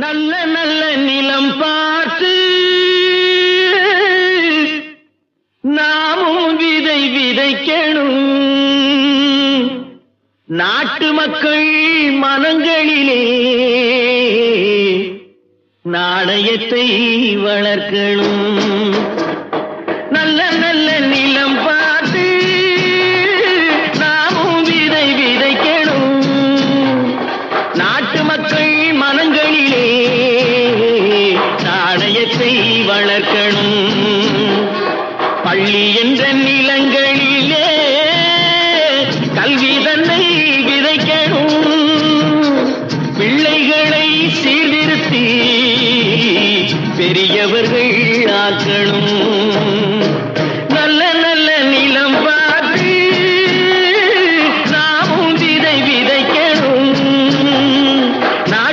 நல்ல நல்ல நிலம் பார்த்து நாமும் விதை விதைக்கணும். நாட்டு மக்கள் மனங்களிலே நாணயத்தை வளர்க்கணும். நல்ல நல்ல நிலம் பார்த்து நாமும் விதை விதைக்கணும். நாட்டு மக்கள் மனங்களிலே நாணயத்தை வளர்க்கணும். பள்ளி என்ற நிலங்களிலே கல்வி தன்னை விதைக்கணும். பிள்ளைகளை சீர்திருத்தி பெரியவர்கள் ஆக்கணும்.